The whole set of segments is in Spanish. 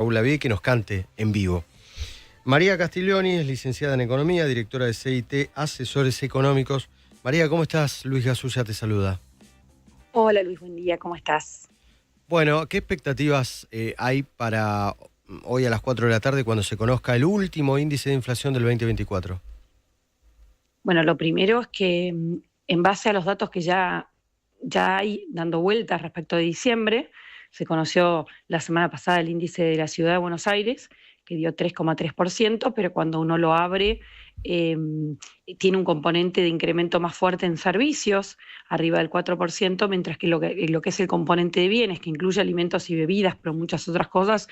Paula Vie, que nos cante en vivo. María Castiglioni es licenciada en Economía, directora de CIT Asesores Económicos. María, ¿cómo estás? Luis Gasulla te saluda. Hola Luis, buen día, ¿cómo estás? Bueno, ¿qué expectativas hay para hoy a las 4 de la tarde cuando se conozca el último índice de inflación del 2024? Bueno, lo primero es que en base a los datos que ya hay dando vueltas respecto de diciembre, se conoció la semana pasada el índice de la Ciudad de Buenos Aires, que dio 3,3%, pero cuando uno lo abre, eh, tiene un componente de incremento más fuerte en servicios, arriba del 4%, mientras que lo que es el componente de bienes, que incluye alimentos y bebidas, pero muchas otras cosas,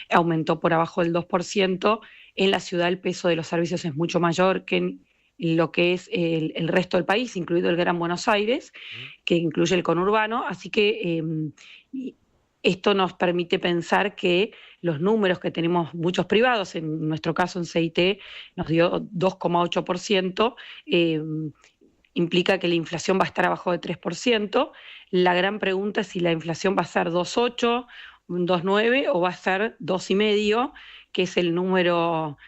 aumentó por abajo del 2%. En la ciudad el peso de los servicios es mucho mayor que en lo que es el resto del país, incluido el Gran Buenos Aires, que incluye el conurbano, así que esto nos permite pensar que los números que tenemos muchos privados, en nuestro caso en CIT nos dio 2,8%, implica que la inflación va a estar abajo de 3%. La gran pregunta es si la inflación va a ser 2,8, 2,9 o va a ser 2,5, que es el número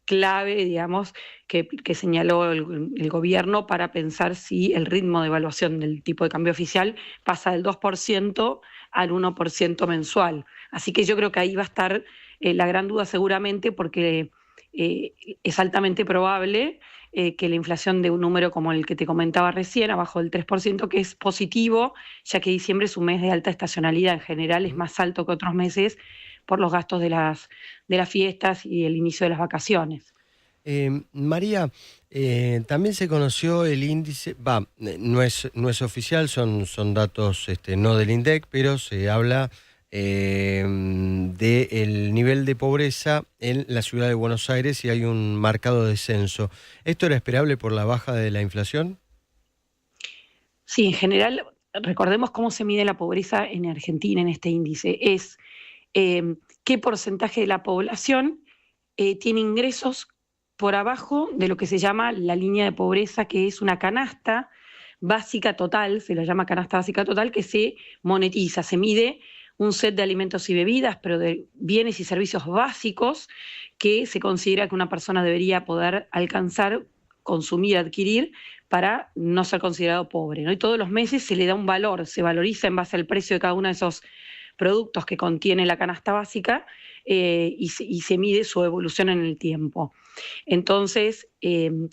clave, digamos, que señaló el gobierno para pensar si el ritmo de evaluación del tipo de cambio oficial pasa del 2% al 1% mensual. Así que yo creo que ahí va a estar la gran duda seguramente, porque es altamente probable que la inflación de un número como el que te comentaba recién, abajo del 3%, que es positivo, ya que diciembre es un mes de alta estacionalidad, en general es más alto que otros meses por los gastos de las fiestas y el inicio de las vacaciones. María, también se conoció el índice, no es oficial, son datos no del INDEC, pero se habla del nivel de pobreza en la ciudad de Buenos Aires y hay un marcado descenso. ¿Esto era esperable por la baja de la inflación? Sí, en general, recordemos cómo se mide la pobreza en Argentina en este índice. Es qué porcentaje de la población tiene ingresos por abajo de lo que se llama la línea de pobreza, que es una canasta básica total, se la llama canasta básica total, que se monetiza, se mide un set de alimentos y bebidas, pero de bienes y servicios básicos que se considera que una persona debería poder alcanzar, consumir, adquirir para no ser considerado pobre, ¿no? Y todos los meses se le da un valor, se valoriza en base al precio de cada uno de esos productos que contiene la canasta básica, y se mide su evolución en el tiempo. Entonces,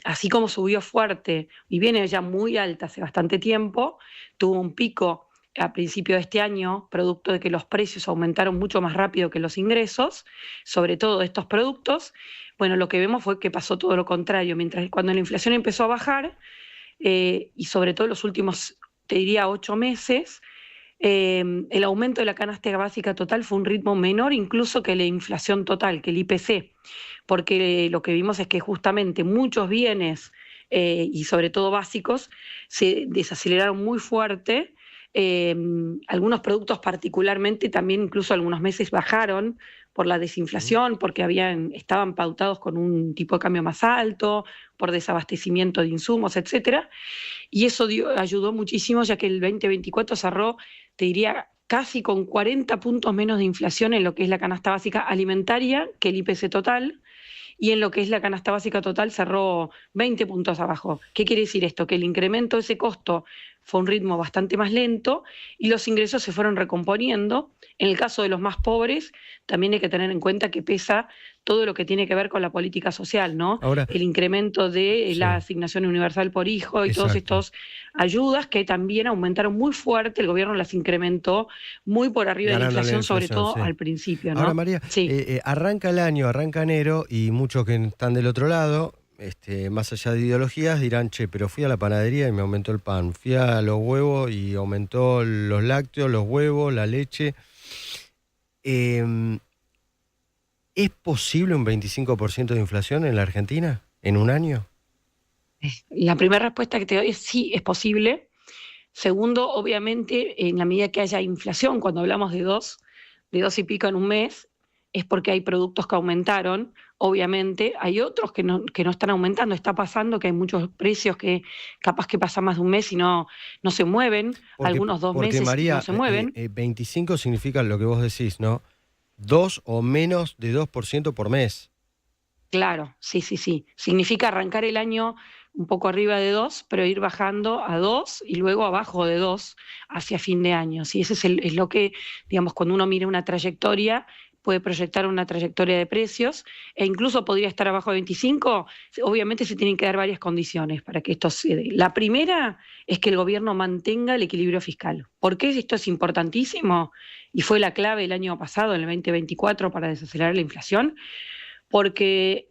así como subió fuerte y viene ya muy alta hace bastante tiempo, tuvo un pico a principio de este año, producto de que los precios aumentaron mucho más rápido que los ingresos, sobre todo de estos productos. Bueno, lo que vemos fue que pasó todo lo contrario. Mientras cuando la inflación empezó a bajar, y sobre todo en los últimos, te diría, 8 meses, el aumento de la canasta básica total fue un ritmo menor incluso que la inflación total, que el IPC, porque lo que vimos es que justamente muchos bienes, y sobre todo básicos, se desaceleraron muy fuerte. Algunos productos particularmente también incluso algunos meses bajaron por la desinflación, porque estaban pautados con un tipo de cambio más alto, por desabastecimiento de insumos, etcétera. Y eso ayudó muchísimo, ya que el 2024 cerró, te diría, casi con 40 puntos menos de inflación en lo que es la canasta básica alimentaria que el IPC total, y en lo que es la canasta básica total cerró 20 puntos abajo. ¿Qué quiere decir esto? Que el incremento de ese costo fue un ritmo bastante más lento y los ingresos se fueron recomponiendo. En el caso de los más pobres, también hay que tener en cuenta que pesa todo lo que tiene que ver con la política social, ¿no? Ahora, El incremento de la sí, asignación universal por hijo y todos exacto. estos ayudas que también aumentaron muy fuerte, el gobierno las incrementó muy por arriba de la Ganando la inflación, sobre inflación, todo sí. al principio, Ahora, ¿no? María, Sí. arranca el año, arranca enero y muchos que están del otro lado, más allá de ideologías, dirán, che, pero fui a la panadería y me aumentó el pan, fui a los huevos y aumentó los lácteos, los huevos, la leche. Eh, ¿Es posible un 25% de inflación en la Argentina en un año? La primera respuesta que te doy es sí, es posible. Segundo, obviamente, en la medida que haya inflación, cuando hablamos de dos y pico en un mes, es porque hay productos que aumentaron, obviamente, hay otros que no están aumentando, está pasando que hay muchos precios que capaz que pasa más de un mes y no se mueven, Porque, algunos 2 porque meses y no María, se mueven. 25 significa lo que vos decís, ¿no? 2 o menos de 2% por mes. Claro, sí, sí, sí. Significa arrancar el año un poco arriba de 2, pero ir bajando a 2 y luego abajo de 2 hacia fin de año. Sí, ese es lo que, digamos, cuando uno mira una trayectoria, puede proyectar una trayectoria de precios e incluso podría estar abajo de 25. Obviamente se tienen que dar varias condiciones para que esto se dé. La primera es que el gobierno mantenga el equilibrio fiscal. ¿Por qué esto es importantísimo? Y fue la clave el año pasado, en el 2024, para desacelerar la inflación, porque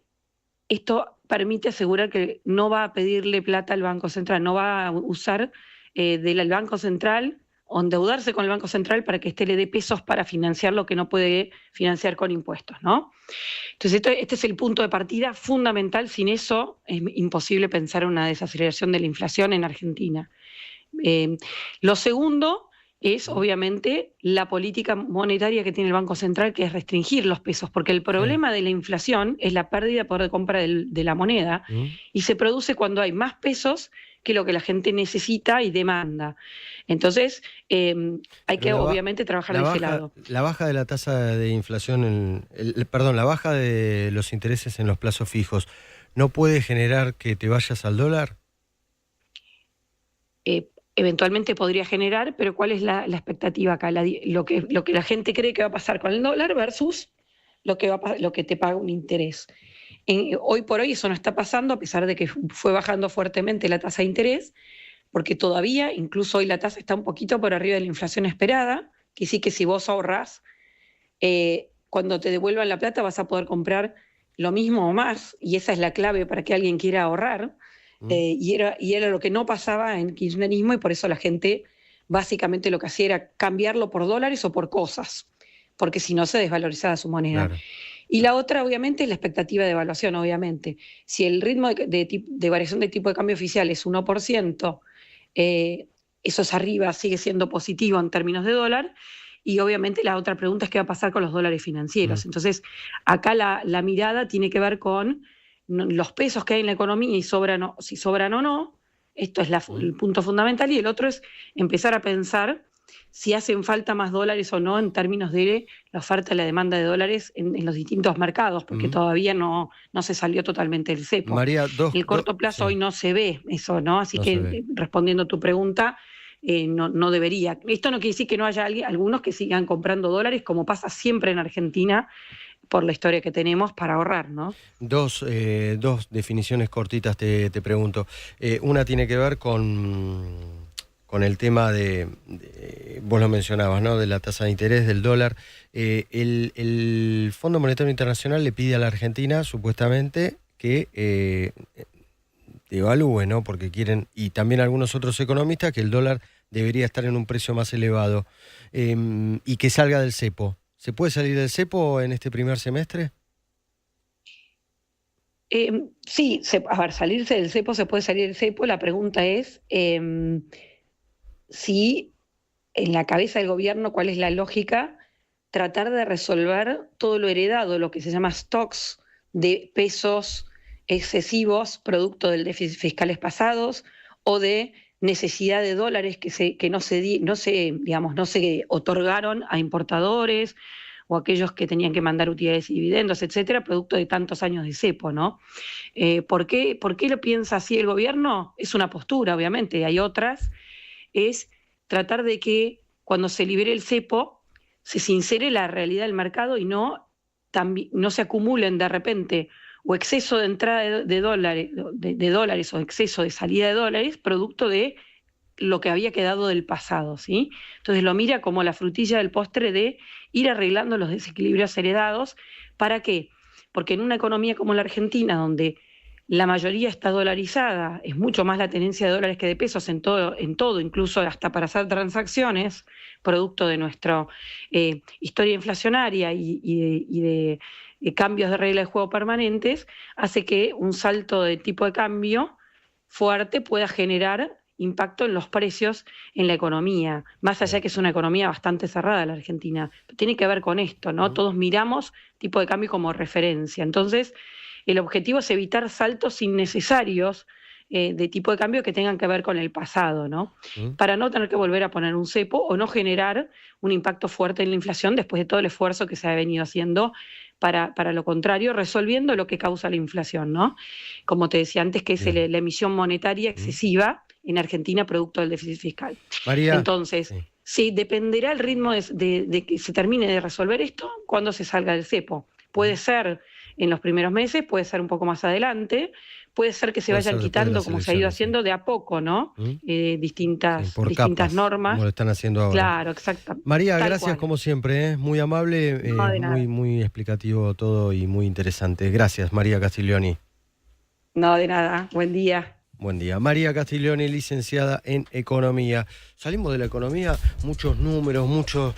esto permite asegurar que no va a pedirle plata al Banco Central, no va a usar del Banco Central o endeudarse con el Banco Central para que éste le dé pesos para financiar lo que no puede financiar con impuestos, ¿no? Entonces, este es el punto de partida fundamental. Sin eso es imposible pensar en una desaceleración de la inflación en Argentina. Lo segundo es, obviamente, la política monetaria que tiene el Banco Central, que es restringir los pesos, porque el problema de la inflación es la pérdida de poder de compra de la moneda, y se produce cuando hay más pesos que lo que la gente necesita y demanda. Entonces, hay que, obviamente, trabajar de ese lado. La baja de la tasa de inflación, la baja de los intereses en los plazos fijos, ¿no puede generar que te vayas al dólar? Eventualmente podría generar, pero ¿cuál es la expectativa acá? Lo que la gente cree que va a pasar con el dólar versus lo que te paga un interés. Hoy por hoy eso no está pasando, a pesar de que fue bajando fuertemente la tasa de interés, porque todavía, incluso hoy la tasa está un poquito por arriba de la inflación esperada, que sí que si vos ahorrás, cuando te devuelvan la plata vas a poder comprar lo mismo o más, y esa es la clave para que alguien quiera ahorrar. Y era lo que no pasaba en kirchnerismo, y por eso la gente básicamente lo que hacía era cambiarlo por dólares o por cosas, porque si no se desvalorizaba su moneda. Claro. Y la otra, obviamente, es la expectativa de evaluación, obviamente. Si el ritmo de variación de tipo de cambio oficial es 1%, eso es arriba, sigue siendo positivo en términos de dólar. Y obviamente la otra pregunta es qué va a pasar con los dólares financieros. Entonces, acá la mirada tiene que ver con los pesos que hay en la economía y si sobran o no. Esto es el punto fundamental. Y el otro es empezar a pensar si hacen falta más dólares o no en términos de la oferta y la demanda de dólares en los distintos mercados, porque todavía no se salió totalmente del cepo. María, en el corto plazo hoy no se ve eso, ¿no? Así que respondiendo a tu pregunta, no debería. Esto no quiere decir que no haya algunos que sigan comprando dólares, como pasa siempre en Argentina, por la historia que tenemos, para ahorrar, ¿no? Dos definiciones cortitas te pregunto. Una tiene que ver con el tema vos lo mencionabas, ¿no? De la tasa de interés del dólar. El Fondo Monetario Internacional le pide a la Argentina, supuestamente, que devalúe, ¿no? Porque quieren, y también algunos otros economistas, que el dólar debería estar en un precio más elevado, y que salga del cepo. ¿Se puede salir del cepo en este primer semestre? Sí, a ver, salirse del cepo, se puede salir del cepo. La pregunta es si en la cabeza del gobierno, cuál es la lógica, tratar de resolver todo lo heredado, lo que se llama stocks de pesos excesivos, producto del déficit fiscales pasados, o de necesidad de dólares que no se otorgaron a importadores o aquellos que tenían que mandar utilidades y dividendos, etcétera, producto de tantos años de cepo, ¿no? ¿Por qué lo piensa así el gobierno? Es una postura, obviamente, hay otras. Es tratar de que cuando se libere el cepo se sincere la realidad del mercado y no se acumulen de repente o exceso de entrada de dólares o exceso de salida de dólares producto de lo que había quedado del pasado, ¿sí? Entonces lo mira como la frutilla del postre de ir arreglando los desequilibrios heredados. ¿Para qué? Porque en una economía como la Argentina, donde la mayoría está dolarizada, es mucho más la tenencia de dólares que de pesos en todo, incluso hasta para hacer transacciones, producto de nuestra historia inflacionaria y de cambios de reglas de juego permanentes, hace que un salto de tipo de cambio fuerte pueda generar impacto en los precios en la economía, más allá que es una economía bastante cerrada la Argentina. Tiene que ver con esto, ¿no? Todos miramos tipo de cambio como referencia. Entonces, el objetivo es evitar saltos innecesarios de tipo de cambio que tengan que ver con el pasado, ¿no? Para no tener que volver a poner un cepo o no generar un impacto fuerte en la inflación después de todo el esfuerzo que se ha venido haciendo para lo contrario, resolviendo lo que causa la inflación, ¿no? Como te decía antes, que es la emisión monetaria excesiva en Argentina producto del déficit fiscal. María. Entonces, sí, dependerá el ritmo de que se termine de resolver esto cuando se salga del cepo. Puede ser en los primeros meses, puede ser un poco más adelante, puede ser que se vayan quitando, como se ha ido haciendo de a poco, ¿no? Distintas capas, normas. como lo están haciendo ahora. Claro, exactamente. María, gracias como siempre, muy amable, muy explicativo todo y muy interesante. Gracias, María Castiglioni. No, de nada. Buen día. Buen día. María Castiglioni, licenciada en Economía. Salimos de la economía, muchos números, muchos